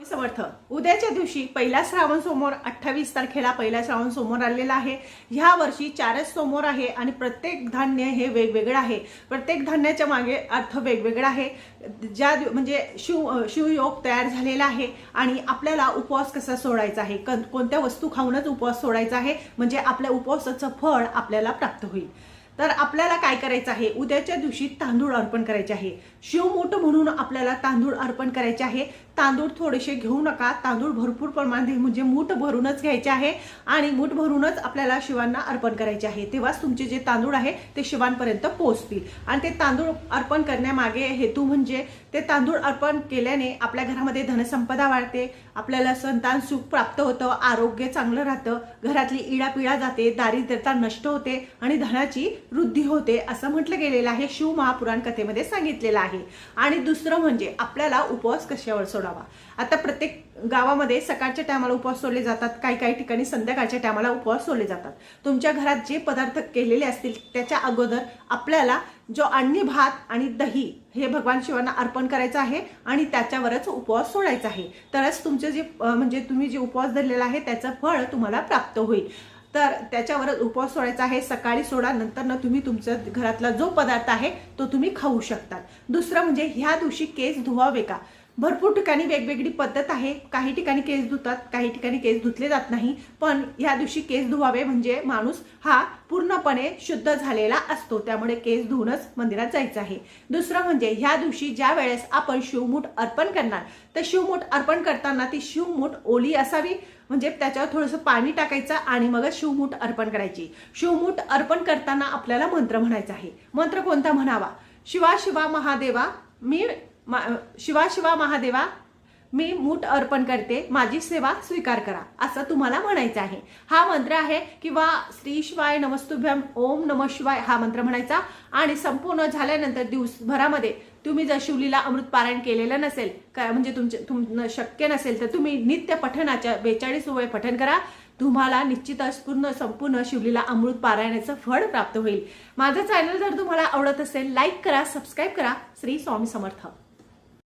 समर्थ उद्याच्या दिवशी पहिला श्रावण सोमवार 28 तारखेला पहिला श्रावण सोमवार आलेला आहे। ह्या वर्षी 4च सोमवार आहे आणि प्रत्येक धान्य हे वेगवेगळं आहे। प्रत्येक धान्याच्या मागे अर्थ वेगवेगळा आहे। ज्या म्हणजे शिवयोग तयार झालेला आहे आणि आपल्याला उपवास कसा सोडायचा आहे, कोणत्या वस्तू खाऊनच उपवास सोडायचा आहे म्हणजे आपल्या उपवासाचं फळ आपल्याला प्राप्त होईल। तर आपल्याला काय करायचं आहे, उद्याच्या दिवशी तांदूळ अर्पण करायचे आहे। शिवमूठ म्हणून आपल्याला तांदूळ अर्पण करायचे आहे। तांदूळ थोडेसे घेऊ नका, तांदूळ भरपूर प्रमाणात म्हणजे मूठ भरूनच घ्यायचे आहे आणि मूठ भरूनच आपल्याला शिवांना अर्पण करायचे आहे। तेव्हाच तुमचे जे तांदूळ आहे ते शिवांपर्यंत पोहोचतील। आणि ते तांदूळ अर्पण करण्यामागे हेतू म्हणजे ते तांदूळ अर्पण केल्याने आपल्या घरामध्ये धनसंपदा वाढते, आपल्याला संतान सुख प्राप्त होतं, आरोग्य चांगलं राहतं, घरातली इडापिडा जाते, दारिद्र्यता नष्ट होते आणि धनाची वृद्धी होते असं म्हटलं गेलेलं आहे, शिव महापुराण कथेमध्ये सांगितलेलं आहे। आणि दुसरं म्हणजे आपल्याला उपवास कशावर सोडावा। आता प्रत्येक गावामध्ये सकाळच्या टायमाला उपवास सोडले जातात, काही ठिकाणी संध्याकाळच्या टायमाला उपवास सोडले जातात। तुमच्या घरात जे पदार्थ केलेले असतील त्याच्या अगोदर आपल्याला जो अन्नी भात आणि दही हे भगवान शिवांना अर्पण करायचं आहे आणि त्याच्यावरच उपवास सोडायचा आहे। तरच तुमचे जे म्हणजे तुम्ही जे उपवास धरलेला आहे त्याचं फळ तुम्हाला प्राप्त होईल। तर त्याच्यावरच उपवास सोडायचा आहे। सकाळी सोडा, नंतर तुम्ही तुमच्या घरातला जो पदार्थ आहे तो तुम्ही खाऊ शकता। दुसरं म्हणजे ह्या दिवशी केस धुवावे का। भरपूर ठिकाणी वेगवेगळी पद्धत आहे, काही ठिकाणी केस धुतात, काही ठिकाणी केस धुतले जात नाही, पण ह्या दिवशी केस धुवावे म्हणजे माणूस हा पूर्णपणे शुद्ध झालेला असतो, त्यामुळे केस धुवूनच मंदिरात जायचं आहे। दुसरं म्हणजे ह्या दिवशी ज्या वेळेस आपण शिवमूठ अर्पण करणार तर शिवमूठ अर्पण करताना ती शिवमूठ ओली असावी, म्हणजे त्याच्यावर थोडंसं पाणी टाकायचं आणि मग शिवमूठ अर्पण करायची। शिवमूठ अर्पण करताना आपल्याला मंत्र म्हणायचा आहे। मंत्र कोणता म्हणावा, शिवा शिवा महादेवा महादेवा मी मूठ अर्पण करते, माझी सेवा स्वीकार करा असं तुम्हाला म्हणायचं आहे। हा मंत्र आहे किंवा श्री शिवाय नमस्तुभ्यम ओम नमः शिवाय हा मंत्र म्हणायचा। आणि संपूर्ण झाल्यानंतर दिवसभरामध्ये तुम्ही जर शिवलीला अमृत पारायण केलेलं नसेल म्हणजे तुमचं शक्य नसेल तर तुम्ही नित्य पठणाच्या 42 वेळ पठण करा, तुम्हाला निश्चितच संपूर्ण शिवलीला अमृत पारायणाचं फळ प्राप्त होईल। माझं चॅनल जर तुम्हाला आवडत असेल लाईक करा, सबस्क्राईब करा। श्री स्वामी समर्थ।